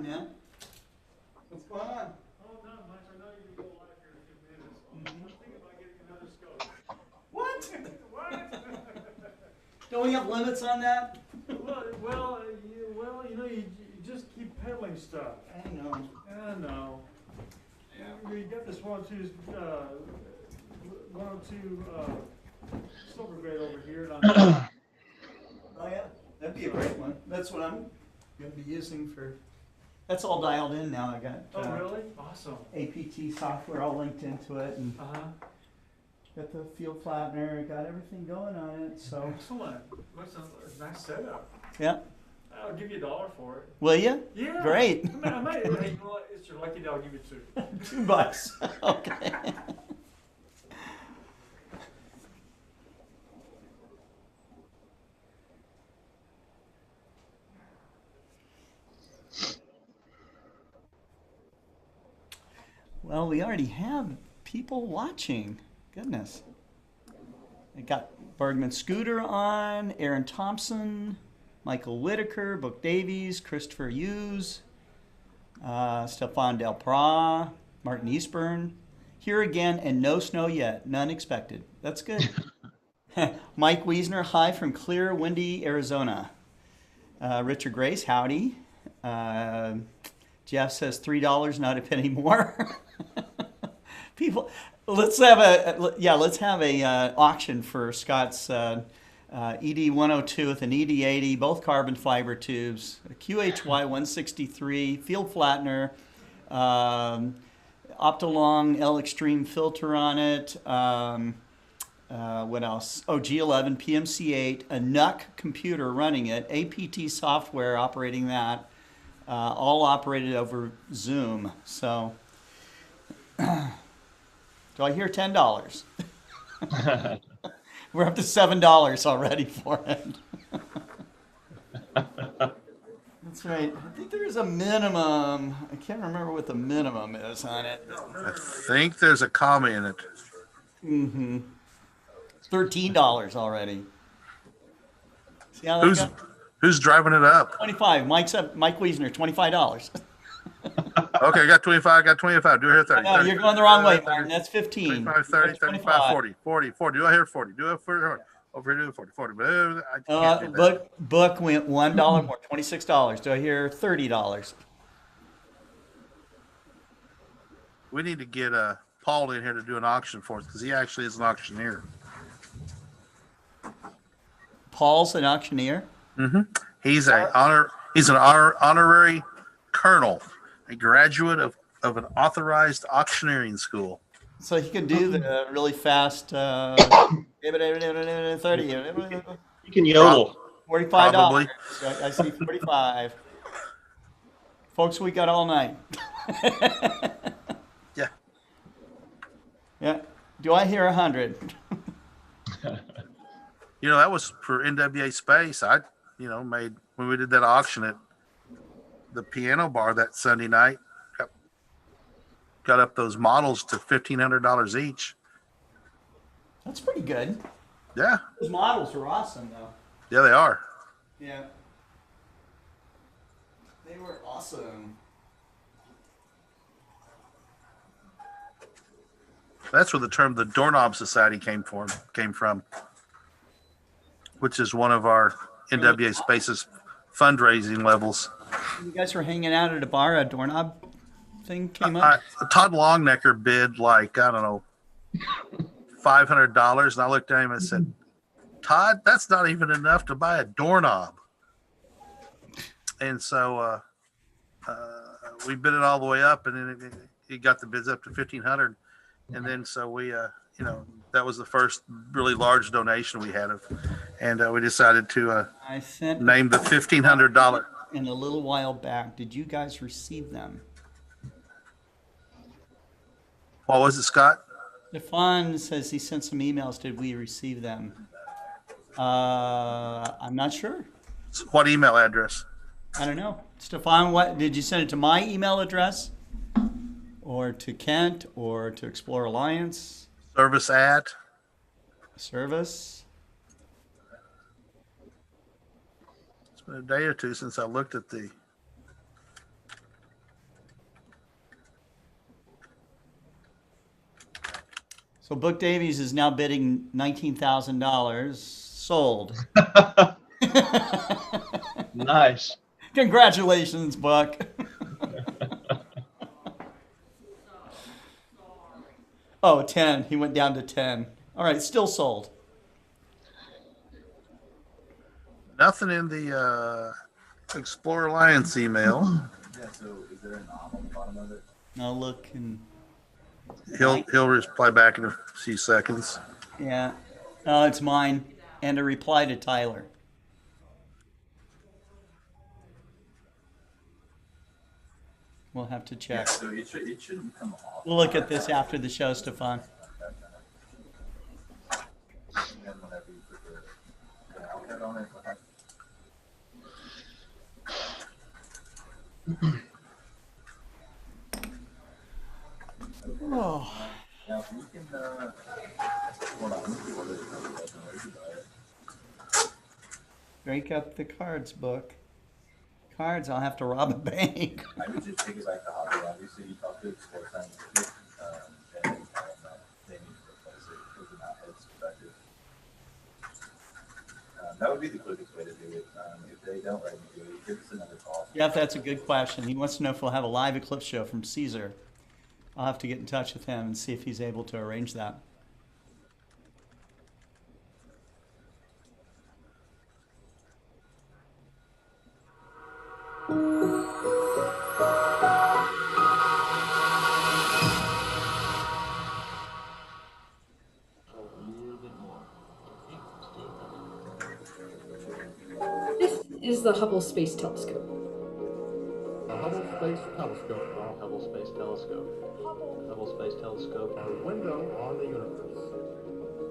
Man, what's going on? Oh, not much. I know you can go live here in a few minutes. I'm thinking about getting another scope. What? What? Don't we have limits on that? You just keep peddling stuff. I know. I know. Yeah. You got this 102 silver grade over here. Oh yeah, that'd be a great one. That's what I'm going to be using for. That's all dialed in now. I got. Oh really? Awesome. APT software all linked into it, and got the field flattener. Got everything going on it. So. Excellent. That's a nice setup. Yeah. I'll give you $1 for it. Will you? Yeah. Great. I might. Hey, you know what? It's your lucky day. I'll give you $2. $2. Okay. Well, we already have people watching. Goodness. I got Bergman Scooter on, Aaron Thompson, Michael Whitaker, Book Davies, Christopher Hughes, Stefan Del Pra, Martin Eastburn. Here again, and no snow yet. None expected. That's good. Mike Wiesner, hi from clear, windy Arizona. Richard Grace, howdy. Jeff says $3, not a penny more. People, let's have a auction for Scott's ED 102 with an ED 80, both carbon fiber tubes, a QHY 163 field flattener, Optolong L Extreme filter on it. What else? Oh, G11 PMC8, a NUC computer running it, APT software operating that. All operated over Zoom. So, do I hear $10? We're up to $7 already for it. That's right. I think there's a minimum. I can't remember what the minimum is on it. I think there's a comma in it. Mm-hmm. $13 already. See how that goes? Who's driving it up? 25. Mike Wiesner, $25. Okay, I got 25. I got 25. Do I hear 30? No, you're going the wrong way, Martin. That's 15. 25, 30, 35, 40, 40. Do I hear 40? Do I hear 40? Over here, do 40, 40. But I can't do that. Book went $1 more, $26. Do I hear $30? We need to get Paul in here to do an auction for us because he actually is an auctioneer. Paul's an auctioneer? Mm-hmm. He's an honorary colonel, a graduate of an authorized auctioneering school. So he can do the really fast 30. You can yodel. $45. Probably. I see 45. Folks, we got all night. Yeah. Yeah. Do I hear 100? That was for NWA Space. I made when we did that auction at the piano bar that Sunday night. Got up those models to $1,500 each. That's pretty good. Yeah. Those models are awesome, though. Yeah, they are. Yeah. They were awesome. That's where the term the Doorknob Society came from, which is one of our NWA Space's fundraising levels. You guys were hanging out at a bar, a doorknob thing came up? Todd Longnecker bid $500, and I looked at him and said, Todd, that's not even enough to buy a doorknob. and so we bid it all the way up, and then it got the bids up to 1,500, and then so we that was the first really large donation we had and we decided to I sent name the $1,500. in a little while back. Did you guys receive them? What was it, Scott? Stefan says he sent some emails. Did we receive them? I'm not sure. What email address? I don't know. Stefan, what did you send it to my email address? Or to Kent or to Explore Alliance? Service at? Service? It's been a day or two since I looked at the. So Book Davies is now bidding $19,000. Sold. Nice. Congratulations, Buck. Oh, 10. He went down to 10. All right, still sold. Nothing in the Explore Alliance email. Yeah, so is there an op on the bottom of it? I'll look and He'll reply back in a few seconds. yeah. Oh, it's mine. And a reply to Tyler. We'll have to Yeah, check. so it shouldn't come off. We'll look at this after the show, Stefan. And then whenever you put the outlet on it, what happens? Oh. Now, if you can, hold on, let me see what it is. I don't know. Break up the cards book. Cards, I'll have to rob a bank. I would just take it back to hobby. Obviously, you talk to Explore Scientific, and tell them that they need to replace it because they're not heads effective. That would be the quickest way to do it. If they don't let you do it, give us another call. Jeff, that's a good question. He wants to know if we'll have a live eclipse show from Caesar. I'll have to get in touch with him and see if he's able to arrange that. This is the Hubble Space Telescope. The Hubble Space Telescope. The Hubble Space Telescope. The Hubble Space Telescope. Our window on the universe.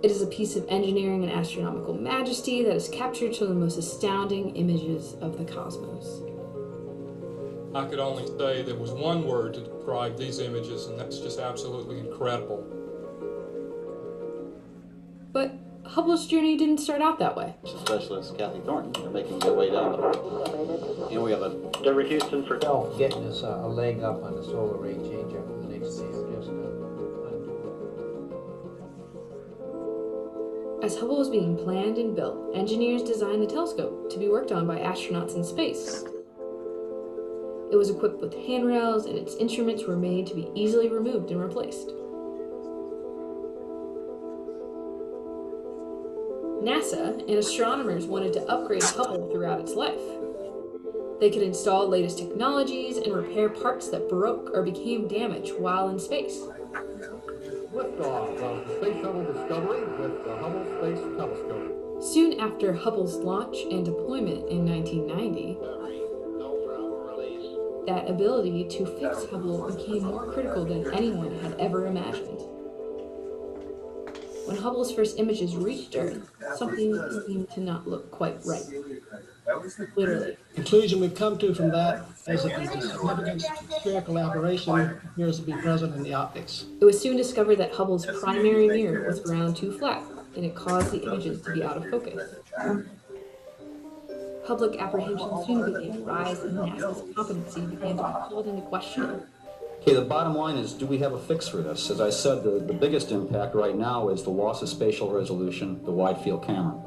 It is a piece of engineering and astronomical majesty that has captured some of the most astounding images of the cosmos. I could only say there was one word to describe these images, and that's just absolutely incredible. But Hubble's journey didn't start out that way. Specialist Kathy Thornton are making their way down. And we have a Deborah Houston for Getting us a leg up on the solar ray changer for the next day or just As Hubble was being planned and built, engineers designed the telescope to be worked on by astronauts in space. It was equipped with handrails, and its instruments were made to be easily removed and replaced. NASA and astronomers wanted to upgrade Hubble throughout its life. They could install latest technologies and repair parts that broke or became damaged while in space. liftoff of the Space Shuttle Discovery with the Hubble Space Telescope. Soon after Hubble's launch and deployment in 1990, that ability to fix Hubble became more critical than anyone had ever imagined. When Hubble's first images reached Earth, something seemed to not look quite right. Literally. The conclusion we've come to from that is that the significant spherical aberration appears to be present in the optics. It was soon discovered that Hubble's primary mirror was ground too flat, and it caused the images to be out of focus. Public apprehension soon began to rise, and NASA's competency began to be called into question. Okay, the bottom line is, do we have a fix for this? As I said, the biggest impact right now is the loss of spatial resolution, the wide field camera.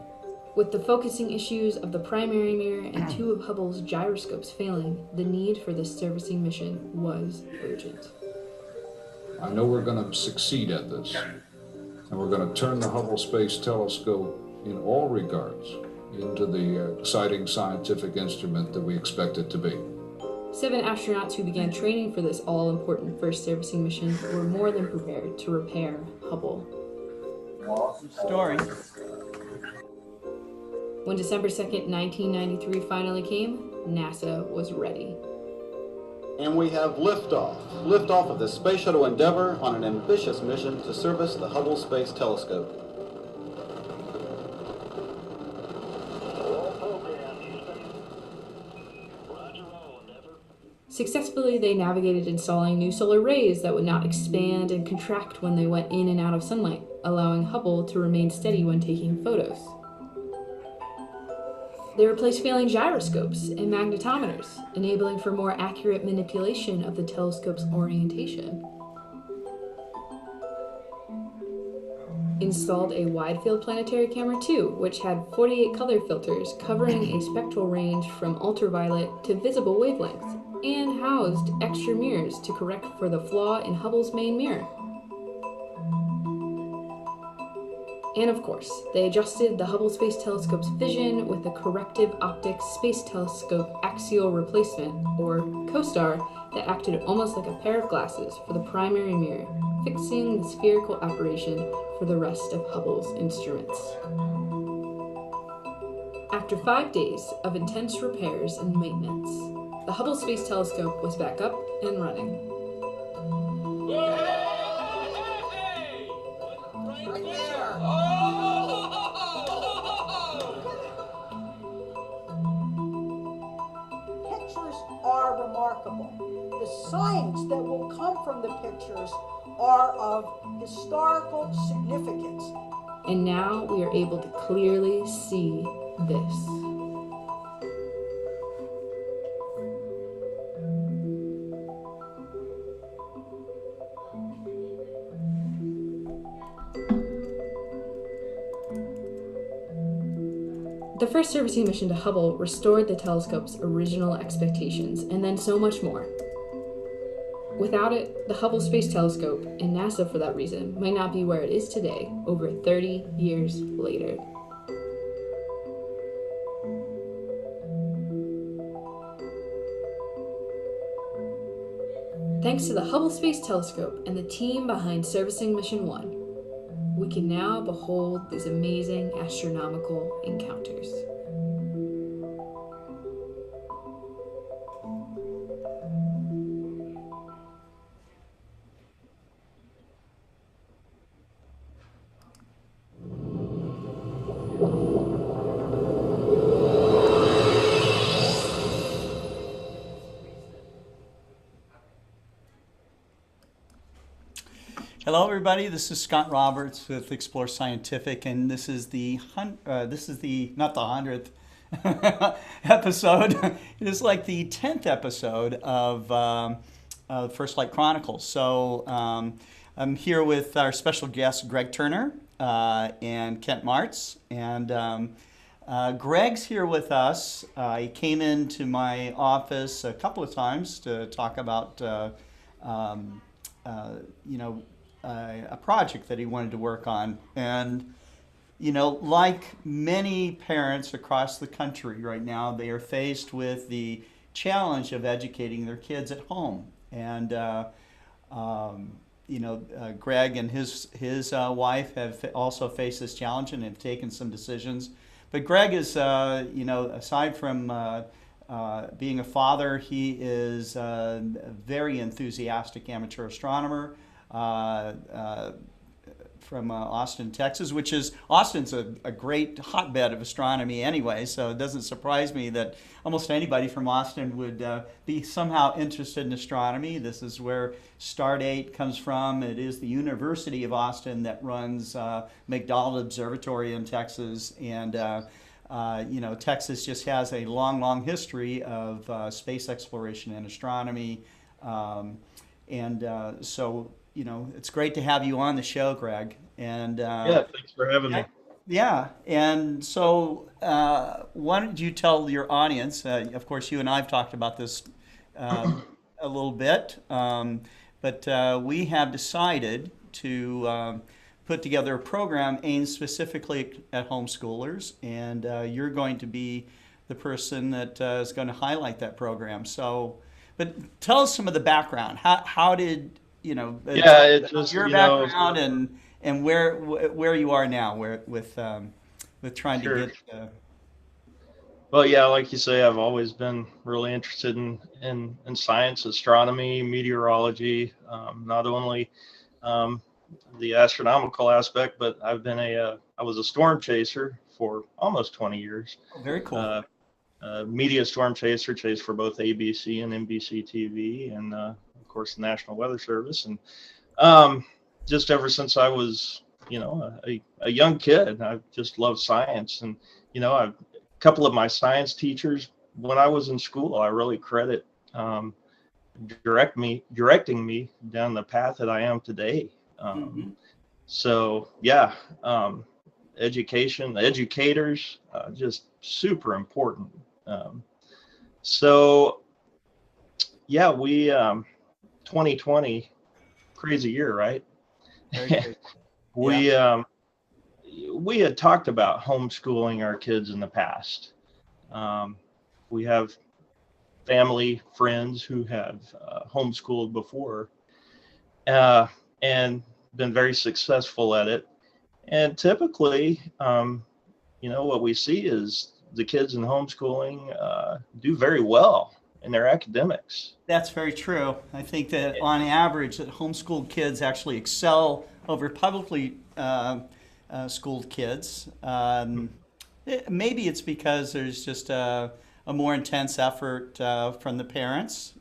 With the focusing issues of the primary mirror and two of Hubble's gyroscopes failing, the need for this servicing mission was urgent. I know we're going to succeed at this, and we're going to turn the Hubble Space Telescope in all regards into the exciting scientific instrument that we expect it to be. 7 astronauts who began training for this all-important first servicing mission were more than prepared to repair Hubble. Story. When December 2nd, 1993 finally came, NASA was ready. And we have liftoff. Liftoff of the Space Shuttle Endeavour on an ambitious mission to service the Hubble Space Telescope. Successfully, they navigated installing new solar rays that would not expand and contract when they went in and out of sunlight, allowing Hubble to remain steady when taking photos. They replaced failing gyroscopes and magnetometers, enabling for more accurate manipulation of the telescope's orientation. Installed a wide-field planetary camera too, which had 48 color filters covering a spectral range from ultraviolet to visible wavelengths, and housed extra mirrors to correct for the flaw in Hubble's main mirror. And of course, they adjusted the Hubble Space Telescope's vision with the Corrective Optics Space Telescope Axial Replacement, or COSTAR, that acted almost like a pair of glasses for the primary mirror, fixing the spherical operation for the rest of Hubble's instruments. After 5 days of intense repairs and maintenance, the Hubble Space Telescope was back up and running. Pictures are remarkable. The science that will come from the pictures are of historical significance. And now we are able to clearly see this. The first servicing mission to Hubble restored the telescope's original expectations, and then so much more. Without it, the Hubble Space Telescope, and NASA for that reason, might not be where it is today, over 30 years later. Thanks to the Hubble Space Telescope and the team behind Servicing Mission 1, we can now behold these amazing astronomical encounters. Hello, everybody. This is Scott Roberts with Explore Scientific, and this is the not the 100th episode. It is like the 10th episode of FirstLight Chronicles. So I'm here with our special guest Greg Turner and Kent Marts, and Greg's here with us. He came into my office a couple of times to talk about a project that he wanted to work on. And, like many parents across the country right now, they are faced with the challenge of educating their kids at home. And, Greg and his wife have also faced this challenge and have taken some decisions. But Greg is, aside from being a father, he is a very enthusiastic amateur astronomer. From Austin, Texas, Austin's a great hotbed of astronomy anyway, so it doesn't surprise me that almost anybody from Austin would be somehow interested in astronomy. This is where Stardate comes from. It is the University of Austin that runs McDonald Observatory in Texas, and Texas just has a long, long history of space exploration and astronomy, so it's great to have you on the show, Greg. And yeah, thanks for having me. Yeah, and so why don't you tell your audience? Of course, you and I have talked about this a little bit, but we have decided to put together a program aimed specifically at homeschoolers, and you're going to be the person that is going to highlight that program. So, but tell us some of the background. How did Yeah, it just, your you know, background and where you are now, with trying to sure. get. Well, yeah, like you say, I've always been really interested in science, astronomy, meteorology, not only the astronomical aspect, but I was a storm chaser for almost 20 years. Oh, very cool. Media storm chaser, chased for both ABC and NBC TV, and of course the National Weather Service. And just ever since I was, a young kid, I just loved science. And a couple of my science teachers when I was in school, I really credit directing me down the path that I am today. So yeah, education, educators, just super important. So yeah, we 2020, crazy year, right? We had talked about homeschooling our kids in the past. We have family, friends who have homeschooled before, and been very successful at it. And typically, what we see is the kids in homeschooling do very well in their academics. That's very true. I think that on average, that homeschooled kids actually excel over publicly schooled kids. Maybe it's because there's just a more intense effort from the parents.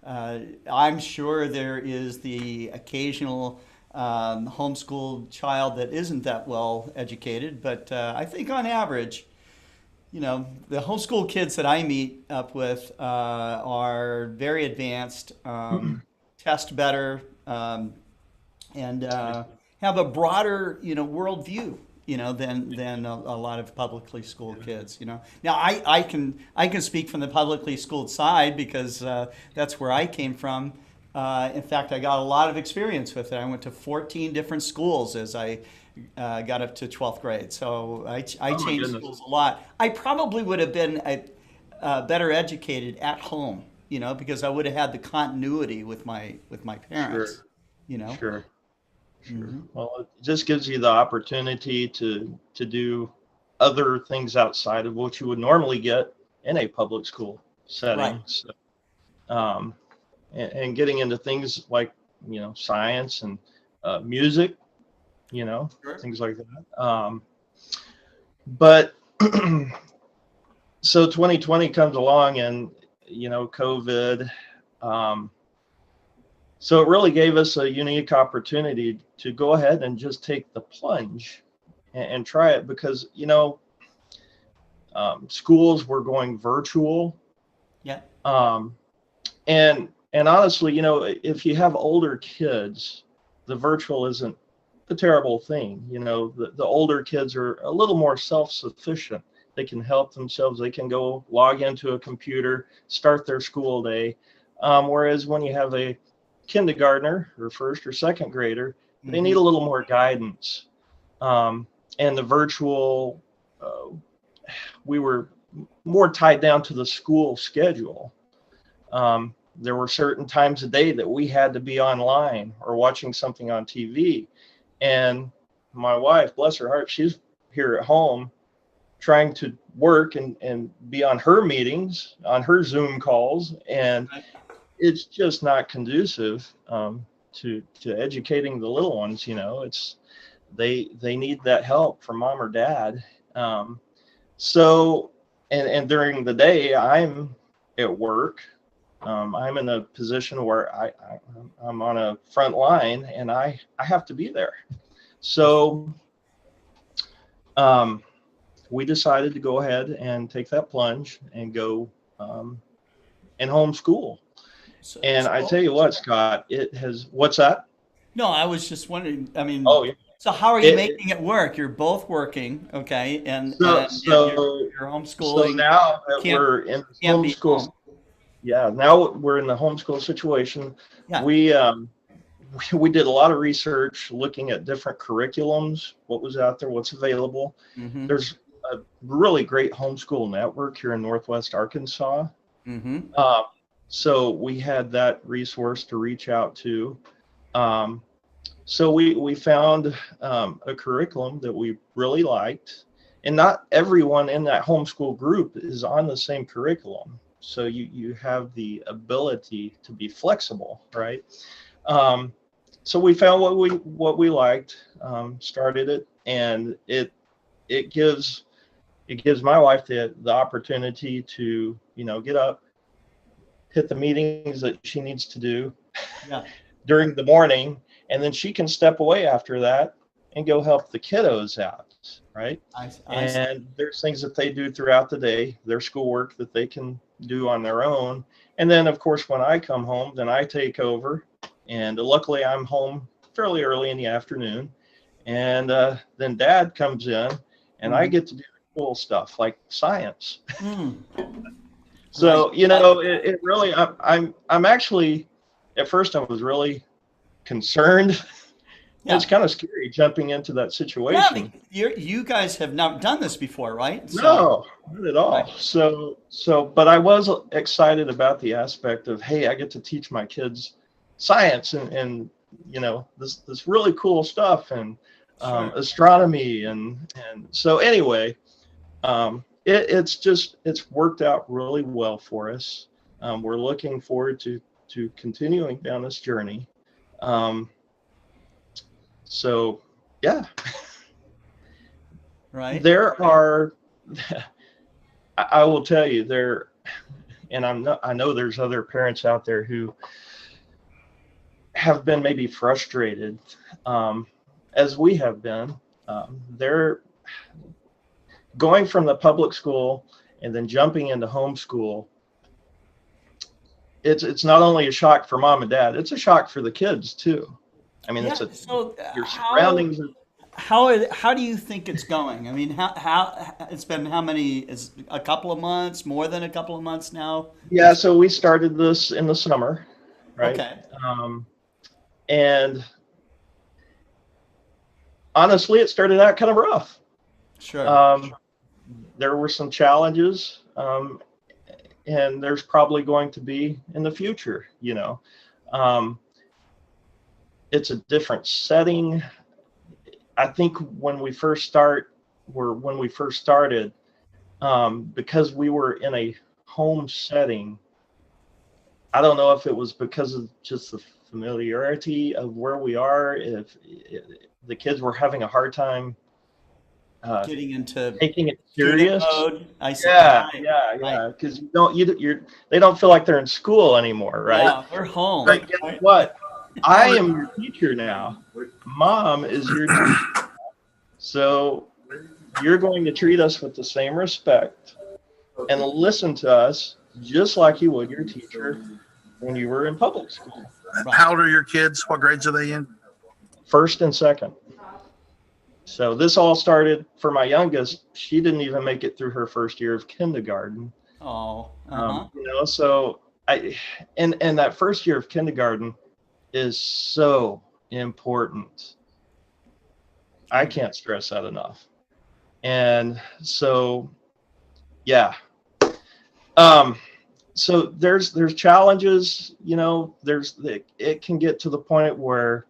I'm sure there is the occasional homeschooled child that isn't that well educated, but I think on average, the homeschool kids that I meet up with are very advanced, test better, and have a broader, worldview, than a lot of publicly schooled kids. Now I can speak from the publicly schooled side because that's where I came from. In fact, I got a lot of experience with it. I went to 14 different schools as I got up to 12th grade. So I changed schools a lot. I probably would have been better educated at home, because I would have had the continuity with my parents. Sure. Well, it just gives you the opportunity to do other things outside of what you would normally get in a public school setting. Right. So, and getting into things like, science and music, Sure. things like that. But so 2020 comes along and, COVID. So it really gave us a unique opportunity to go ahead and just take the plunge and try it because, schools were going virtual. Yeah. And honestly, if you have older kids, the virtual isn't a terrible thing. The older kids are a little more self-sufficient. They can help themselves. They can go log into a computer, start their school day. Whereas when you have a kindergartner or first or second grader, they need a little more guidance. And the virtual, we were more tied down to the school schedule. There were certain times a day that we had to be online or watching something on TV. And my wife, bless her heart, she's here at home trying to work and be on her meetings, on her Zoom calls. And it's just not conducive to educating the little ones. It's they need that help from mom or dad. So and during the day I'm at work. I'm in a position where I'm on a front line and I have to be there. So we decided to go ahead and take that plunge and go and homeschool. And I tell you what, Scott, what's that? No, I was just wondering, Oh, yeah. So how are you making it work? You're both working, okay, and you're homeschooling. So now that we're in homeschool, now we're in the homeschool situation. Yeah. we did a lot of research looking at different curriculums, what was out there, what's available. Mm-hmm. There's a really great homeschool network here in Northwest Arkansas. Mm-hmm. So we had that resource to reach out to. So we found a curriculum that we really liked, and not everyone in that homeschool group is on the same curriculum. So you have the ability to be flexible, right? So we found what we liked, started it, and it gives my wife the opportunity to, get up, hit the meetings that she needs to do during the morning, and then she can step away after that and go help the kiddos out, right? And there's things that they do throughout the day, their schoolwork that they can do on their own. And then, of course, when I come home, then I take over. And luckily, I'm home fairly early in the afternoon. And then Dad comes in, and I get to do cool stuff like science. So, it really, I'm actually, at first I was really concerned. It's kind of scary jumping into that situation. Yeah, you guys have not done this before, right? No, not at all. So, but I was excited about the aspect of, hey, I get to teach my kids science and this really cool stuff and astronomy and so anyway, it's worked out really well for us. We're looking forward to continuing down this journey. So yeah. Right. There are, I will tell you there, and I know there's other parents out there who have been maybe frustrated, as we have been. They're going from the public school and then jumping into homeschool. It's not only a shock for mom and dad, it's a shock for the kids too. I mean, your surroundings. How do you think it's going? I mean, how it's been how many, is a couple of months, more than a couple of months now? Yeah, so we started this in the summer, right? Okay. And honestly, it started out kind of rough. Sure. There were some challenges, and there's probably going to be in the future, it's a different setting. I think when we first started, because we were in a home setting, I don't know if it was because of just the familiarity of where we are, if the kids were having a hard time getting into taking it serious mode. I see. Yeah. Because they don't feel like they're in school anymore, right? Yeah, they're home. But guess what? I am your teacher now. Mom is your teacher. So you're going to treat us with the same respect and listen to us just like you would your teacher when you were in public school. How old are your kids? What grades are they in? First and second. So this all started for my youngest. She didn't even make it through her first year of kindergarten. Oh. So and that first year of kindergarten is so important. I can't stress that enough. And so, yeah. So there's challenges, it can get to the point where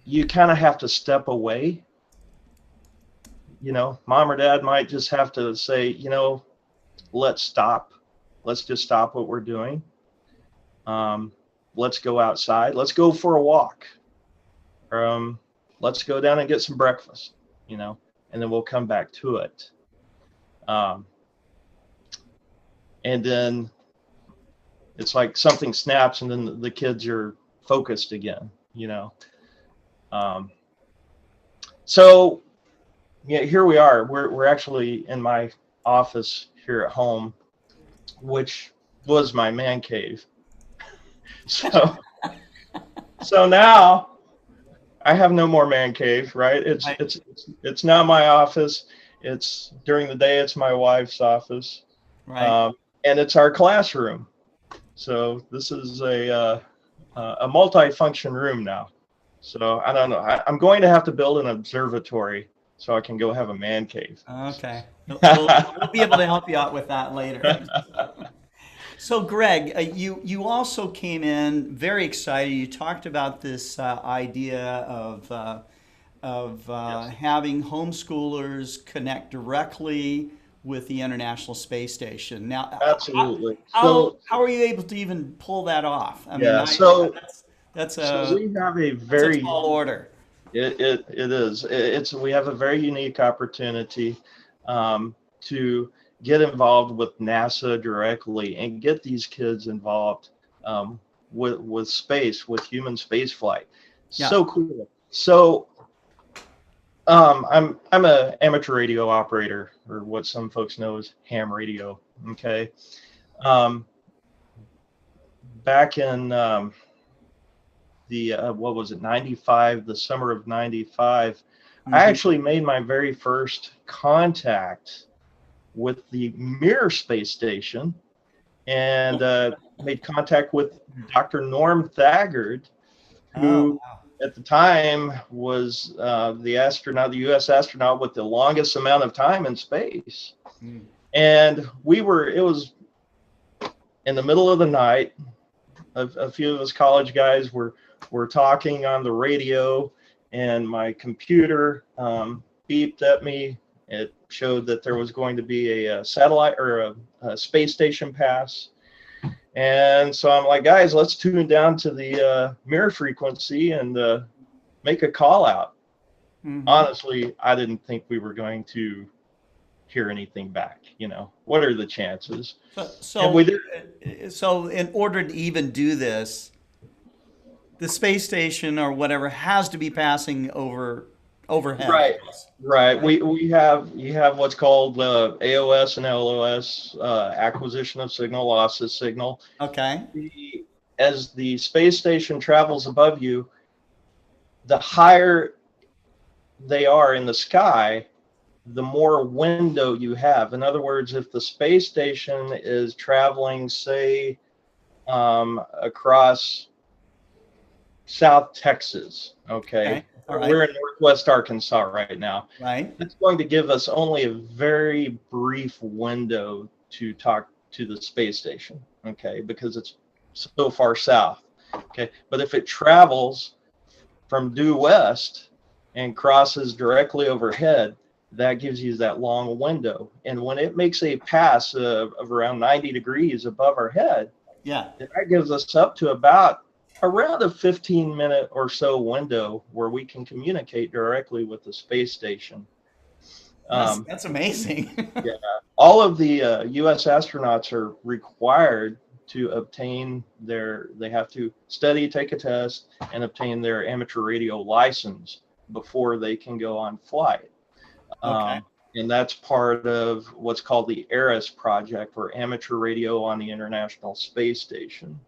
you kind of have to step away. Mom or dad might just have to say, let's stop. Let's just stop what we're doing. Let's go outside. Let's go for a walk. Let's go down and get some breakfast, and then we'll come back to it. And then it's like something snaps and then the kids are focused again, So yeah, here we are. We're actually in my office here at home, which was my man cave. So now I have no more man cave, right? It's now my office. It's during the day, it's my wife's office, right? And it's our classroom. So this is a a multi-function room now. So I don't know. I'm going to have to build an observatory so I can go have a man cave. Okay. We'll be able to help you out with that later. So, Greg, you also came in very excited. You talked about this idea of having homeschoolers connect directly with the International Space Station. Now, Absolutely. how are you able to even pull that off? I mean, Yeah. So that's we have a a very tall order. It is. We have a very unique opportunity to get involved with NASA directly and get these kids involved with space, with human space flight. Yeah. So cool. So I'm a amateur radio operator, or what some folks know as ham radio. Okay. Back in what was it, 95, the summer of 95, I actually made my very first contact with the Mir space station, and made contact with Dr. Norm Thagard, who at the time was the U.S. astronaut with the longest amount of time in space. And it was in the middle of the night. A few of us college guys were talking on the radio, and my computer beeped at me. It showed that there was going to be a satellite or a space station pass. And so I'm like, guys, let's tune down to the Mir frequency and make a call out. Honestly, I didn't think we were going to hear anything back. What are the chances? So in order to even do this, the space station or whatever has to be passing overhead. Right. You have what's called AOS and LOS, acquisition of signal, loss of signal. Okay. As the space station travels above you, the higher they are in the sky, the more window you have. In other words, if the space station is traveling, say, across South Texas, okay. All right. We're in Northwest Arkansas right now. Right. It's going to give us only a very brief window to talk to the space station, okay, because it's so far south, okay. But if it travels from due west and crosses directly overhead, that gives you that long window. And when it makes a pass of around 90 degrees above our head, that gives us up to around a 15-minute or so window where we can communicate directly with the space station. That's amazing. Yeah, all of the U.S. astronauts are required to obtain they have to study, take a test, and obtain their amateur radio license before they can go on flight. Okay. And that's part of what's called the ARIS project, or Amateur Radio on the International Space Station.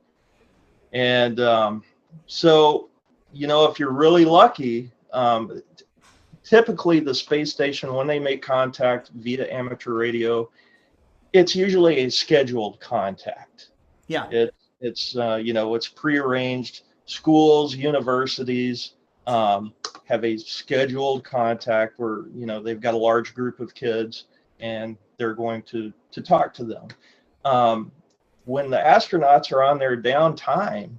And so, if you're really lucky, typically the space station, when they make contact via amateur radio, it's usually a scheduled contact. Yeah. It's prearranged. Schools, universities have a scheduled contact where, they've got a large group of kids and they're going to talk to them. When the astronauts are on their downtime,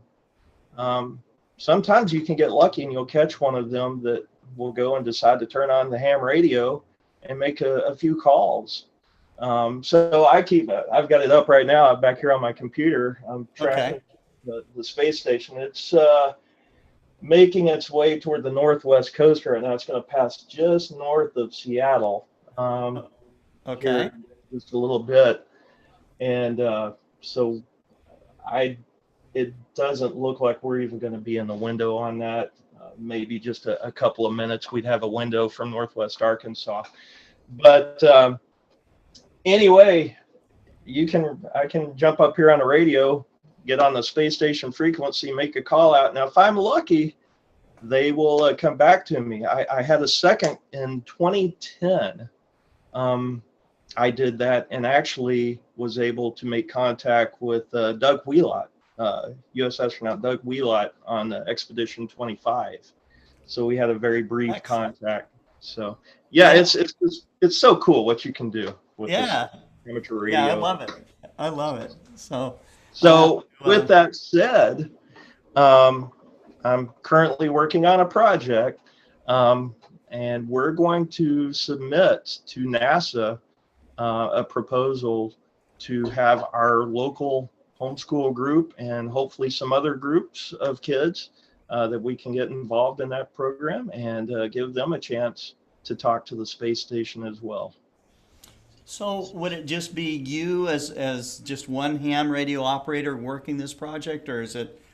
sometimes you can get lucky and you'll catch one of them that will go and decide to turn on the ham radio and make a few calls. So I've got it up right now back here on my computer. I'm tracking the space station. It's making its way toward the northwest coast right now. It's going to pass just north of Seattle. Okay. Just a little bit. And so it doesn't look like we're even going to be in the window on that. Maybe just a couple of minutes we'd have a window from Northwest Arkansas. But anyway, I can jump up here on the radio, get on the space station frequency, make a call out. Now, if I'm lucky, they will come back to me. I had a second in 2010. I did that and actually was able to make contact with Doug Wheelot, U.S. astronaut Doug Wheelott on Expedition 25. So we had a very brief Excellent. contact. So yeah, it's so cool what you can do with this Yeah. amateur Yeah, I radio. love it. I love it. So So with that said, I'm currently working on a project, and we're going to submit to NASA a proposal to have our local homeschool group and hopefully some other groups of kids that we can get involved in that program and give them a chance to talk to the space station as well. So would it just be you as just one ham radio operator working this project, or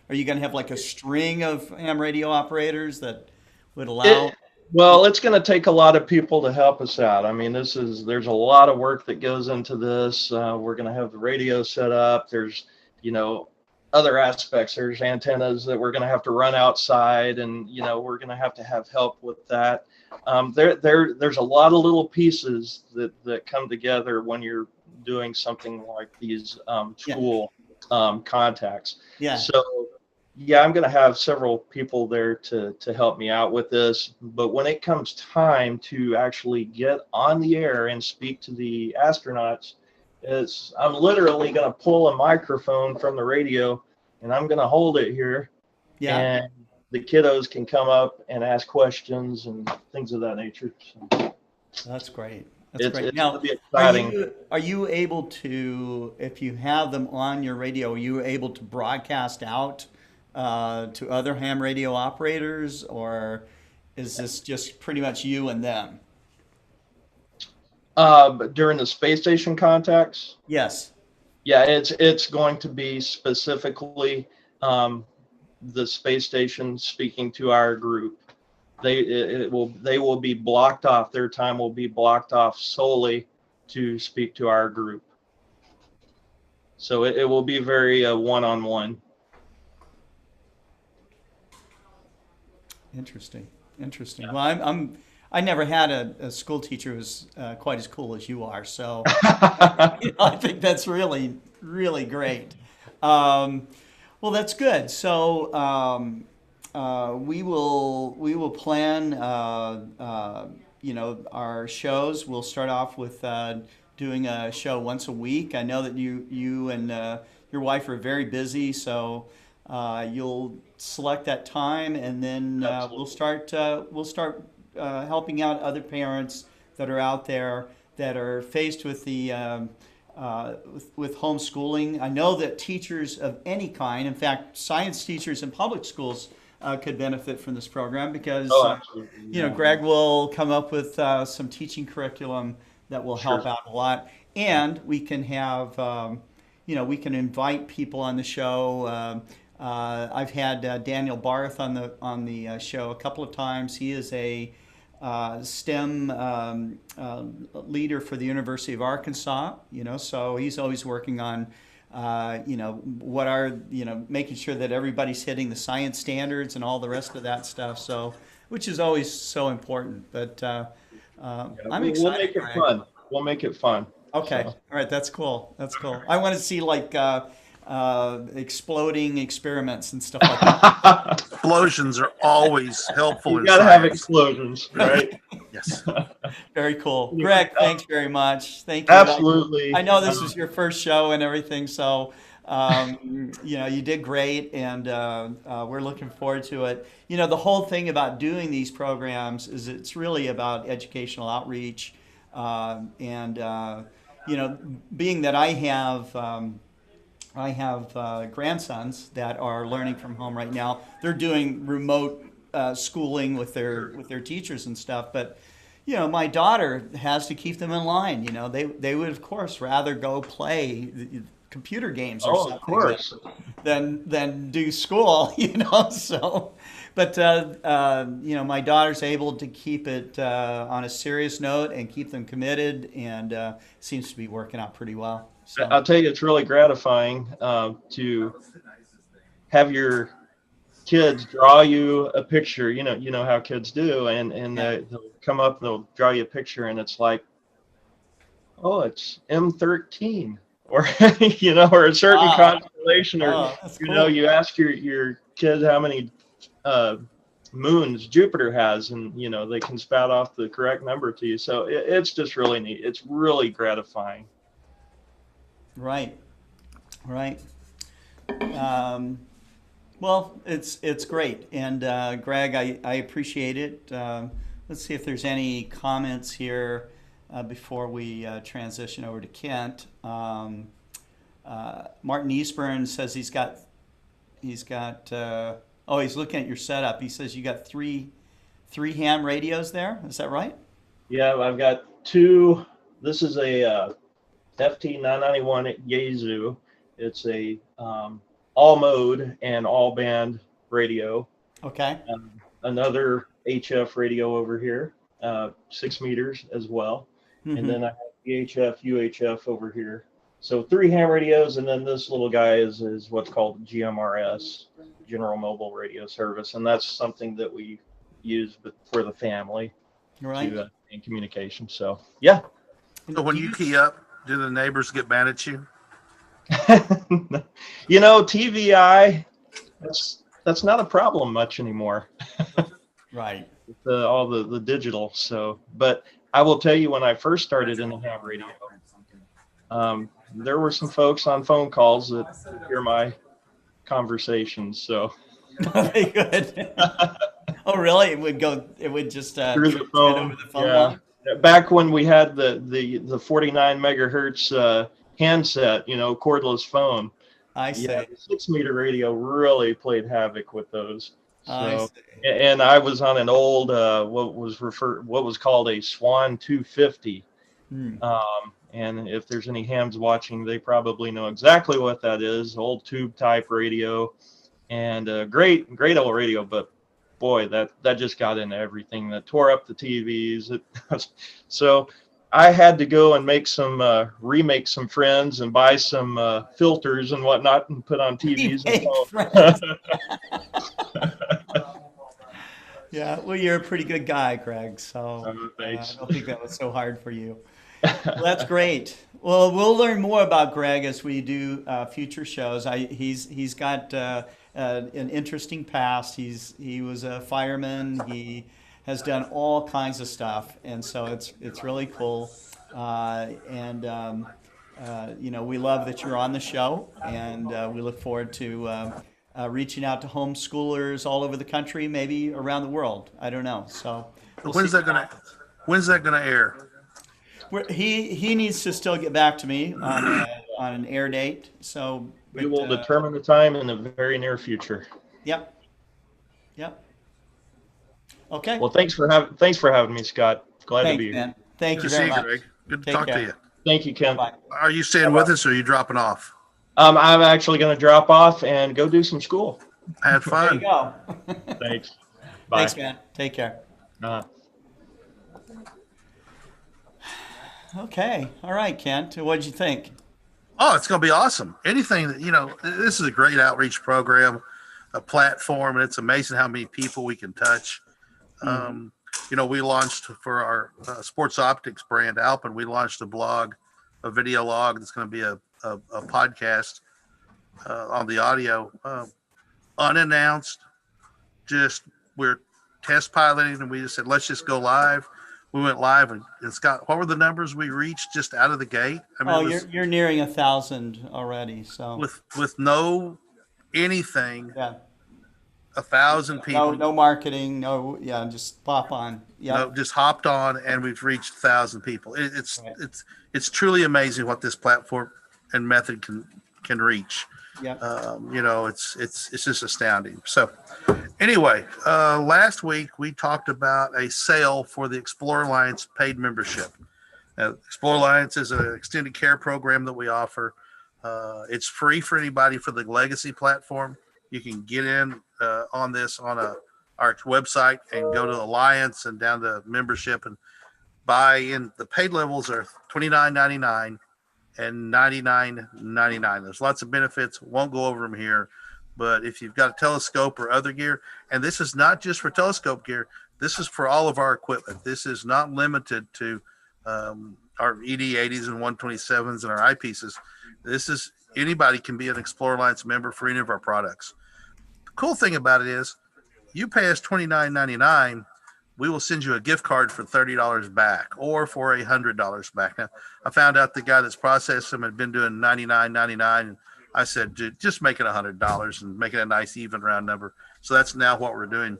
are you going to have like a string of ham radio operators that would allow? Well, it's going to take a lot of people to help us out. I mean, there's a lot of work that goes into this. We're going to have the radio set up. There's, other aspects. There's antennas that we're going to have to run outside, and, we're going to have help with that. There's a lot of little pieces that come together when you're doing something like these school contacts. Yeah. So yeah, I'm going to have several people there to help me out with this. But when it comes time to actually get on the air and speak to the astronauts, I'm literally going to pull a microphone from the radio and I'm going to hold it here. Yeah. And the kiddos can come up and ask questions and things of that nature. So that's great. That's great. It's now, going to be exciting. are you able to, if you have them on your radio, are you able to broadcast out to other ham radio operators, or is this just pretty much you and them? But during the space station contacts? Yes. Yeah, it's going to be specifically the space station speaking to our group. They will be blocked off. Their time will be blocked off solely to speak to our group. So it will be very one-on-one. Interesting. Well, I never had a school teacher who was quite as cool as you are. So I think that's really, really great. Well, that's good. So we will plan, our shows. We'll start off with doing a show once a week. I know that you and your wife are very busy, so you'll select that time, and then we'll start helping out other parents that are out there that are faced with the with homeschooling. I know that teachers of any kind, in fact, science teachers in public schools, could benefit from this program because Greg will come up with some teaching curriculum that will help out a lot, and we can have we can invite people on the show. I've had Daniel Barth on the show a couple of times. He is a STEM leader for the University of Arkansas, so he's always working on, what are, making sure that everybody's hitting the science standards and all the rest of that stuff. So, which is always so important. But I'm excited. We'll make it fun. We'll make it fun. Okay. So. All right. That's cool. I want to see exploding experiments and stuff like that. Explosions are always helpful. You gotta have explosions, right? Yes. Very cool. Greg, thanks very much. Thank you. Absolutely. I know this was your first show and everything, so you did great, and we're looking forward to it. The whole thing about doing these programs is it's really about educational outreach, and being that I have grandsons that are learning from home right now. They're doing remote schooling with their teachers and stuff. But my daughter has to keep them in line. They would of course rather go play computer games or something of course. than do school. So. But my daughter's able to keep it on a serious note and keep them committed, and seems to be working out pretty well. So. I'll tell you, it's really gratifying to have your kids draw you a picture. You know how kids do, and they'll come up and they'll draw you a picture, and it's like, oh, it's M13. or or a certain Wow. constellation, or Oh, that's you cool. you ask your kid how many moons Jupiter has, and they can spout off the correct number to you. So it's just really neat. It's really gratifying. Right. Right. Well, it's great, and Greg, I appreciate it. Let's see if there's any comments here before we transition over to Kent. Martin Eastburn says he's got he's looking at your setup. He says you got three ham radios there. Is that right? Yeah, I've got two. This is a FT991 Yaesu. It's a all mode and all band radio. Okay. Another HF radio over here, 6 meters as well. Mm-hmm. And then I have VHF, UHF over here. So 3 ham radios, and then this little guy is what's called GMRS, General Mobile Radio Service, and that's something that we use for the family, right, to, in communication. So yeah. So when you key up, do the neighbors get mad at you? TVI, that's not a problem much anymore. Right. All the digital. So, but I will tell you, when I first started in the ham radio, there were some folks on phone calls that hear my conversations. So very good. Oh, really? It would just through the phone. over the phone Yeah. line? Back when we had the 49 megahertz handset, cordless phone. I see. Yeah, the 6 meter radio really played havoc with those. I So, see. and I was on an old what was called a Swan 250. And if there's any hams watching, they probably know exactly what that is. Old tube type radio, and great old radio, but boy, that just got into everything. That tore up the TVs. So I had to go and remake some friends and buy some filters and whatnot and put on TVs. Yeah, well, you're a pretty good guy, Greg. So I don't think that was so hard for you. Well, that's great. Well, we'll learn more about Greg as we do future shows. He's got an interesting past. He was a fireman. He has done all kinds of stuff, and so it's really cool. We love that you're on the show, and we look forward to reaching out to homeschoolers all over the country, maybe around the world. I don't know. So When's that gonna air? He needs to still get back to me on an air date. So we will determine the time in the very near future. Yep. Okay. Well, thanks for having me, Scott. Glad to be here. Man. Thank you Good to very see you, much. Greg. Good to Take talk care. to you. Thank you, Ken. Bye. Are you staying with us, or are you dropping off? I'm actually going to drop off and go do some school. Had There fun. you go. Thanks. Bye. Thanks, man. Take care. Okay. All right, Kent. What did you think? Oh, it's going to be awesome. Anything that, this is a great outreach program, a platform, and it's amazing how many people we can touch. We launched for our sports optics brand, Alpin, we launched a blog, a video log that's going to be a podcast on the audio, unannounced. Just we're test piloting, and we just said, let's just go live. We went live, and Scott, what were the numbers we reached just out of the gate? I mean, you're nearing 1,000 already. So with no anything, yeah, 1,000 people. No marketing. Just pop on. Yeah, No, just hopped on, and we've reached 1,000 people. It's truly amazing what this platform and method can reach. Yeah. It's just astounding. So anyway, last week we talked about a sale for the Explore Alliance paid membership. Explore Alliance is an extended care program that we offer. It's free for anybody for the legacy platform. You can get in on this on our website and go to Alliance and down to membership and buy in. The paid levels are $29.99 and $99.99. There's lots of benefits. Won't go over them here, but if you've got a telescope or other gear, and this is not just for telescope gear, this is for all of our equipment. This is not limited to our ED80s and 127s and our eyepieces. Anybody can be an Explorer Alliance member for any of our products. The cool thing about it is you pay us $29.99, we will send you a gift card for $30 back or for $100 back. Now, I found out the guy that's processed them had been doing $99.99, and I said, dude, just make it $100 and make it a nice even round number. So that's now what we're doing.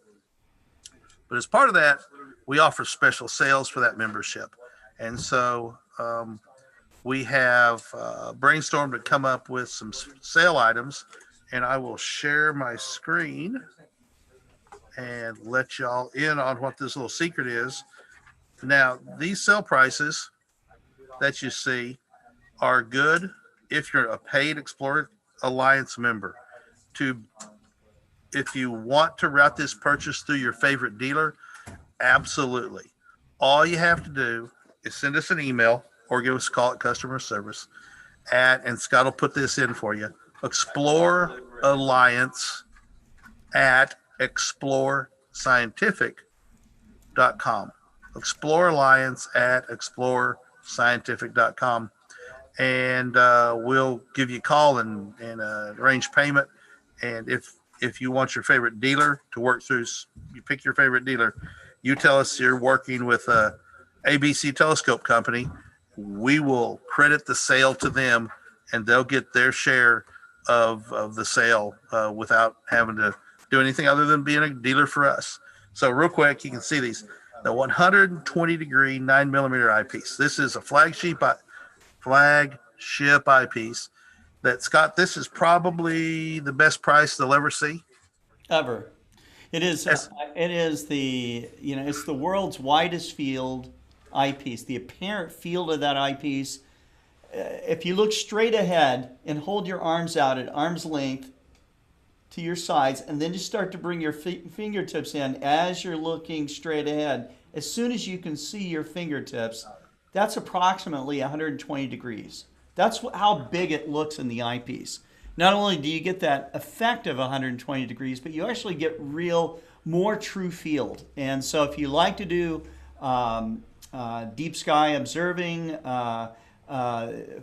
But as part of that, we offer special sales for that membership. And so we have brainstormed to come up with some sale items, and I will share my screen and let y'all in on what this little secret is. Now, these sale prices that you see are good if you're a paid Explorer Alliance member. If you want to route this purchase through your favorite dealer, absolutely. All you have to do is send us an email or give us a call at customer service and Scott will put this in for you. Explorer Alliance at explorescientific.com. Explorer Alliance at explorescientific.com. And we'll give you a call and arrange payment. And if you want your favorite dealer to work through, you pick your favorite dealer. You tell us you're working with a ABC telescope company. We will credit the sale to them, and they'll get their share of the sale without having to do anything other than being a dealer for us. So real quick, you can see these. The 120 degree 9mm eyepiece. This is a flagship eyepiece that, Scott, this is probably the best price they'll ever see. Ever. It is. It is it's the world's widest field eyepiece. The apparent field of that eyepiece. If you look straight ahead and hold your arms out at arm's length to your sides, and then just start to bring your fingertips in as you're looking straight ahead, as soon as you can see your fingertips, that's approximately 120 degrees. That's how big it looks in the eyepiece. Not only do you get that effect of 120 degrees, but you actually get more true field. And so if you like to do deep sky observing,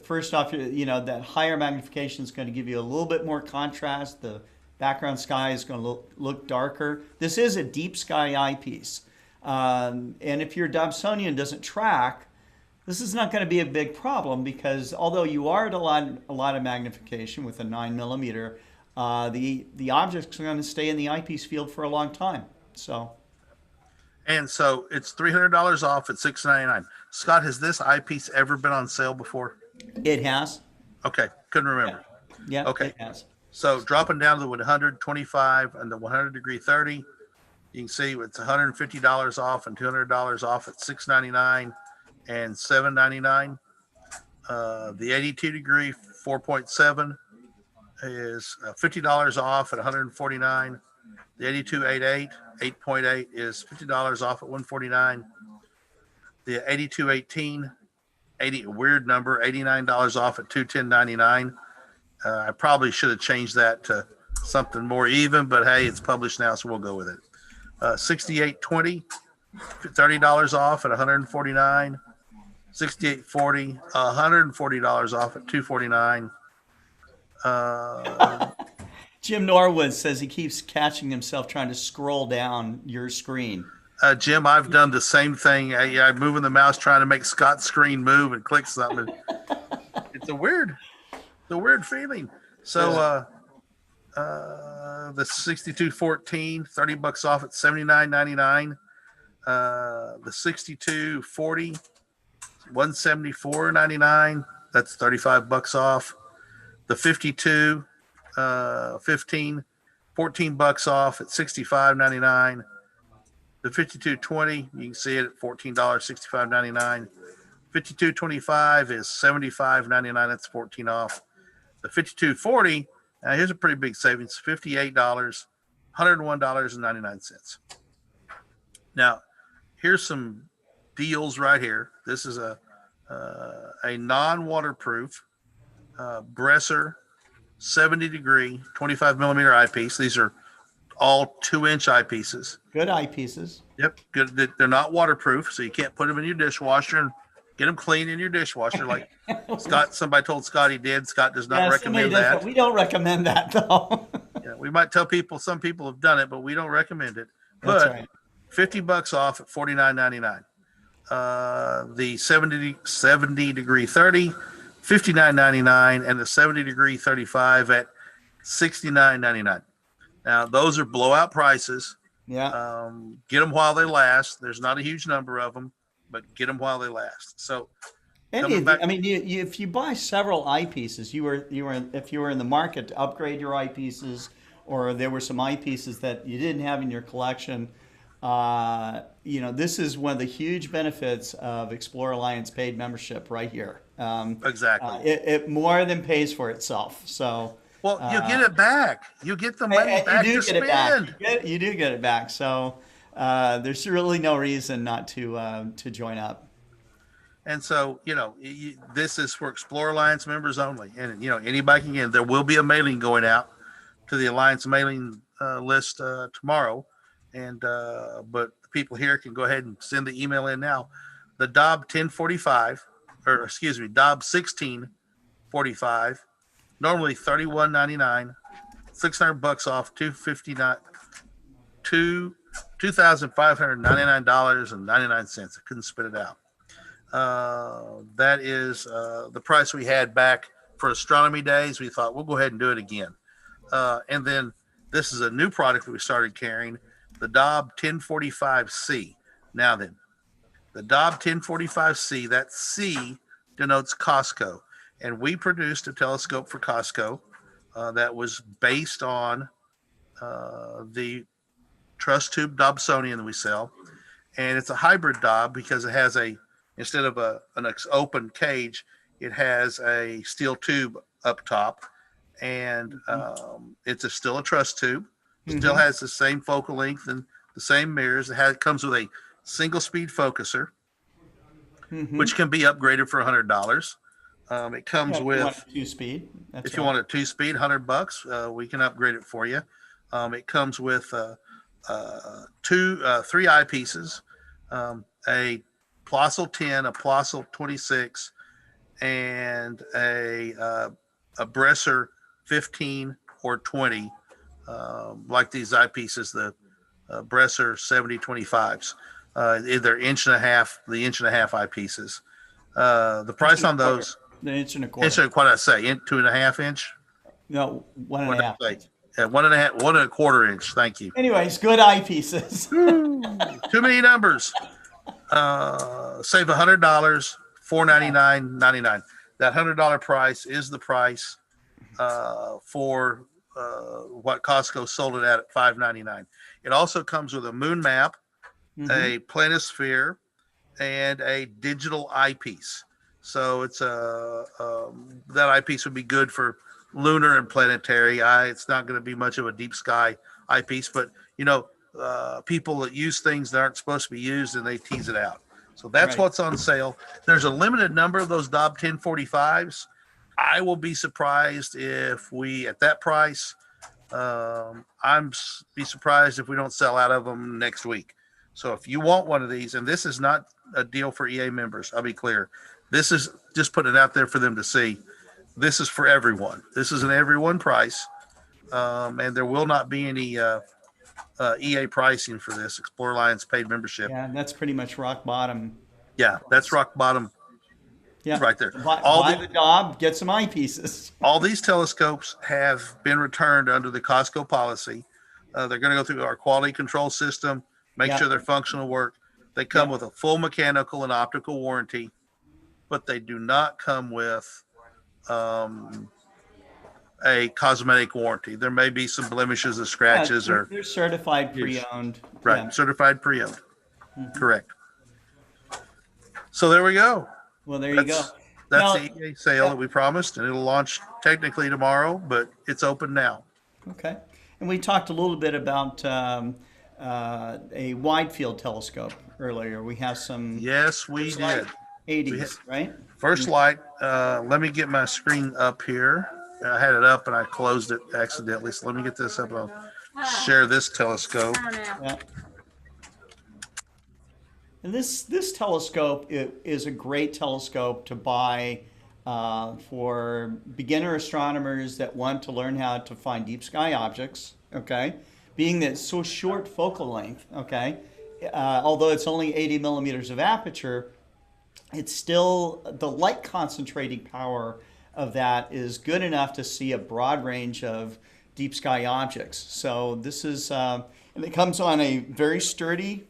first off, that higher magnification is going to give you a little bit more contrast. The background sky is going to look darker. This is a deep sky eyepiece. And if your Dobsonian doesn't track, this is not going to be a big problem, because although you are at a lot of magnification with a 9mm, the object's going to stay in the eyepiece field for a long time. So it's $300 off at $699. Scott, has this eyepiece ever been on sale before? It has. Okay, couldn't remember. Yeah. Okay. It has. So dropping down to the 125 and the 100 degree 30, you can see it's $150 off and $200 off at $699 and $799. The 82 degree 4.7 is $50 off at $149. The 8288 8.8 is $50 off at $149. The 8218 weird number, $89 off at $210.99. I probably should have changed that to something more even, but hey, it's published now, so we'll go with it. 6820, $30 off at $149. 6840, $140 off at $249. Jim Norwood says he keeps catching himself trying to scroll down your screen. Jim, I've done the same thing. I'm moving the mouse trying to make Scott's screen move and click something. It's a weird feeling. So the 6214, $30 off at $79.99. The 6240, $174.99. That's $35 off. The 52 15, $14 off at $65.99. The 5220, you can see it at $14, $65.99. 5225 is $75.99. That's 14 off. The 5240, now here's a pretty big savings, $58, $101.99. Now, here's some deals right here. This is a non-waterproof Bresser 70 degree 25mm eyepiece. These are all 2-inch eyepieces. Good eyepieces. Yep, good. They're not waterproof, so you can't put them in your dishwasher and Get them clean in your dishwasher, like Scott. Somebody told Scott he did. Scott does not recommend does, that. but we don't recommend that though. Yeah, we might tell people. Some people have done it, but we don't recommend it. That's But right. $50 off at $49.99. The 70 degree 30, $59.99, and the 70 degree 35 at $69.99. Now those are blowout prices. Yeah. Get them while they last. There's not a huge number of them, but get them while they last. So, I mean, if you buy several eyepieces, if you were in the market to upgrade your eyepieces, or there were some eyepieces that you didn't have in your collection, this is one of the huge benefits of Explore Alliance paid membership right here. Exactly. It more than pays for itself. So. Well, you get it back. You get the money back to spend. You do get it back. So there's really no reason not to join up. And so, this is for Explore Alliance members only. And, anybody can get in. There will be a mailing going out to the Alliance mailing list tomorrow. And but the people here can go ahead and send the email in now. The DOB 1045, Dob 1645, normally $31.99, $600 off, $2,599.99. I couldn't spit it out. That is the price we had back for astronomy days. We thought we'll go ahead and do it again. And then this is a new product that we started carrying, the DOB 1045C. Now then, the DOB 1045C, that C denotes Costco. And we produced a telescope for Costco that was based on the truss tube Dobsonian that we sell. And it's a hybrid Dob because it has instead of an open cage, it has a steel tube up top. And it's still a truss tube. Still has the same focal length and the same mirrors. It comes with a single speed focuser, which can be upgraded for $100. It comes with two speed. If you want a 2-speed, $100, we can upgrade it for you. It comes with three eyepieces, a Plossel 10, a Plossel 26, and a Bresser 15 or 20, like these eyepieces, the Bresser 70-25s. They're inch and a half eyepieces. The price on those. The inch and a quarter. Inch and a quarter, I say. 2.5 inch? No, 1.5. 1.25 inch. Thank you. Anyways, good eyepieces. Too many numbers. Save $100, $499.99. That $100 price is the price for what Costco sold it at $599. It also comes with a moon map, a planisphere, and a digital eyepiece. So it's that eyepiece would be good for lunar and planetary. It's not going to be much of a deep sky eyepiece, but people that use things that aren't supposed to be used and they tease it out. So that's what's on sale. There's a limited number of those DOB 1045s. I will be surprised if we, at that price, be surprised if we don't sell out of them next week. So if you want one of these, and this is not a deal for EA members, I'll be clear. This is just putting it out there for them to see. This is for everyone. This is an everyone price. And there will not be any EA pricing for this Explore Alliance paid membership. Yeah, and that's pretty much rock bottom. Yeah, that's rock bottom. Yeah, right there. Buy the Dob, get some eyepieces. All these telescopes have been returned under the Costco policy. They're going to go through our quality control system, make sure they're functional work. They come with a full mechanical and optical warranty, but they do not come with a cosmetic warranty. There may be some blemishes or scratches. They're certified pre-owned. Right, certified pre-owned. Correct. So there we go. Well, there you go. That's the EA sale that we promised, and it'll launch technically tomorrow, but it's open now. Okay. And we talked a little bit about a wide field telescope earlier. We have some. Yes, we did. 80s, right? FirstLight. Let me get my screen up here. I had it up and I closed it accidentally. So let me get this up. I'll share this telescope. Yeah. And this telescope is a great telescope to buy for beginner astronomers that want to learn how to find deep sky objects. Okay, being that it's so short focal length. Okay, although it's only 80 millimeters of aperture, it's still the light concentrating power of that is good enough to see a broad range of deep sky objects. So this is, and it comes on a very sturdy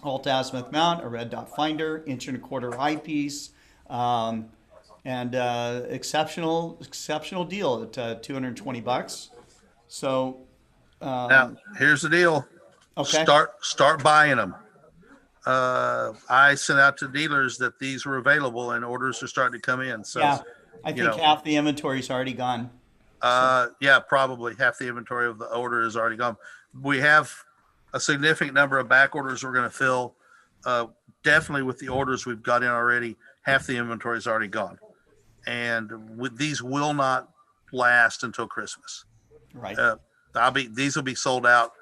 alt-azimuth mount, a red dot finder, 1.25" eyepiece, and exceptional deal at $220. So Now, here's the deal. okay, Start buying them. I sent out to dealers that these were available and orders are starting to come in. So, yeah, I you think know, half the inventory's already gone. yeah, probably half the inventory of the order is already gone. We have a significant number of back orders we're going to fill. Definitely with the orders we've got in already, half the inventory is already gone. And these will not last until Christmas. Right. These will be sold out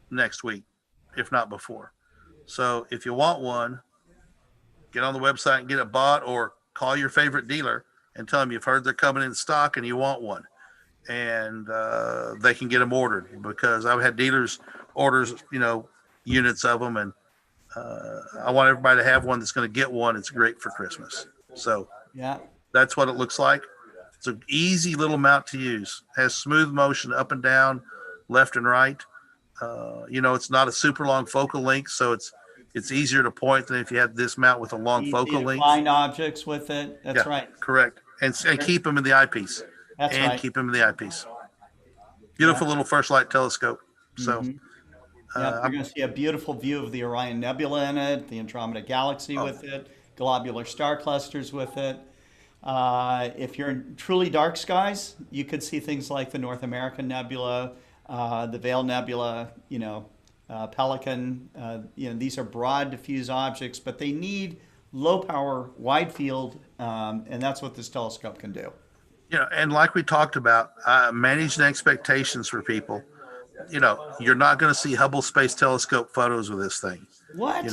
next week, if not before. So if you want one, get on the website and get it bought, or call your favorite dealer and tell them you've heard they're coming in stock and you want one, and they can get them ordered, because I've had dealers orders, units of them, and I want everybody to have one that's going to get one. It's great for Christmas. So Yeah. that's what it looks like. It's an easy little mount to use. Has smooth motion up and down, left and right. It's not a super long focal length, so it's easier to point than if you had this mount with a long Easy focal to length. find objects with it. That's Yeah, right. correct. And keep them in the eyepiece. That's and right. keep them in the eyepiece. Beautiful little FirstLight telescope. So Yeah, you're going to see a beautiful view of the Orion Nebula in it, the Andromeda Galaxy with it, globular star clusters with it. If you're in truly dark skies, you could see things like the North American Nebula, the Veil Nebula, Pelican. These are broad, diffuse objects, but they need low power, wide field, and that's what this telescope can do. And like we talked about, managing expectations for people. You're not going to see Hubble Space Telescope photos with this thing. What?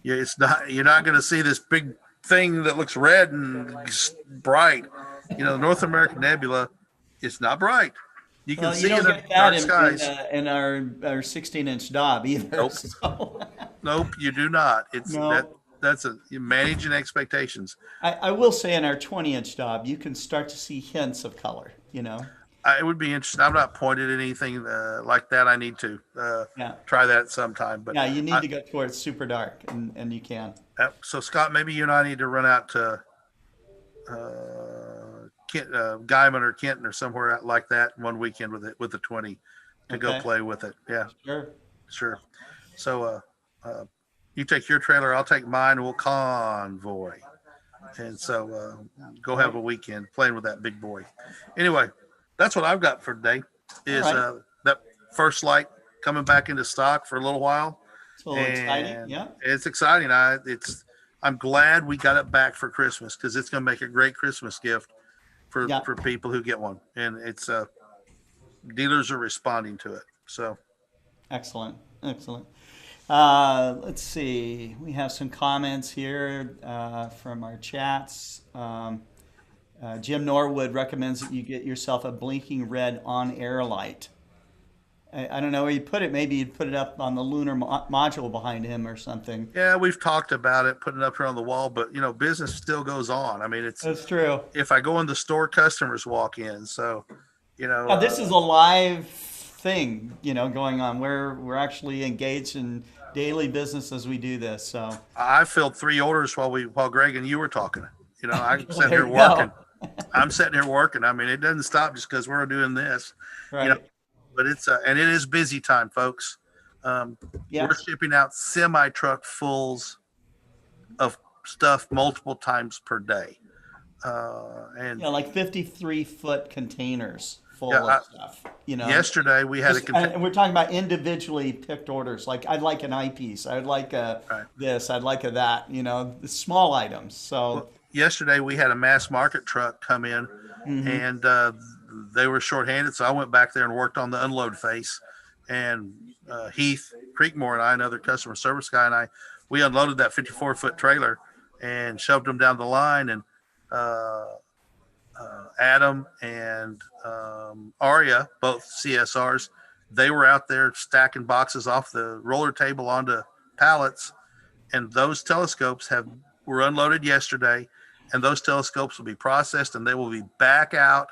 It's not. You're not going to see this big thing that looks red and bright. The North American Nebula, it's not bright. You can see you don't it in get dark that skies. in our 16-inch Dob either. Nope. So. Nope, you do not. It's No. that's managing expectations. I will say in our 20-inch Dob, you can start to see hints of color. It would be interesting. I'm not pointed at anything like that. I need to try that sometime. But yeah, you need to go to where it's super dark, and you can. So Scott, maybe you and I need to run out to Guyman or Kenton or somewhere out like that one weekend with the 20 to go play with it. Yeah, sure. So you take your trailer, I'll take mine, and we'll convoy. And so go have a weekend playing with that big boy. Anyway, that's what I've got for today. Is that FirstLight coming back into stock for a little while. It's a little exciting. Yeah, it's exciting. I'm glad we got it back for Christmas, because it's going to make a great Christmas gift for people who get one, and it's dealers are responding to it. So excellent. Let's see. We have some comments here from our chats. Jim Norwood recommends that you get yourself a blinking red on-air light. I don't know where you put it. Maybe you'd put it up on the lunar module behind him or something. Yeah, we've talked about it, putting it up here on the wall, but business still goes on. I mean, that's true. If I go in the store, customers walk in. So, this is a live thing, going on. We're actually engaged in daily business as we do this. So I filled 3 orders while Greg and you were talking. I'm sitting here working. I'm sitting here working. I mean, it doesn't stop just because we're doing this. Right. But it's and it is busy time, folks. We're shipping out semi-truck fulls of stuff multiple times per day. And like 53-foot containers full of stuff. Yesterday we had and we're talking about individually picked orders. Like, I'd like an eyepiece. I'd like this. I'd like that. The small items. So yesterday we had a mass market truck come in, and they were shorthanded, so I went back there and worked on the unload face, and Heath Creekmore and I, another customer service guy, and we unloaded that 54-foot trailer and shoved them down the line. And Adam and Aria, both CSRs, they were out there stacking boxes off the roller table onto pallets. And those telescopes were unloaded yesterday, and those telescopes will be processed and they will be back out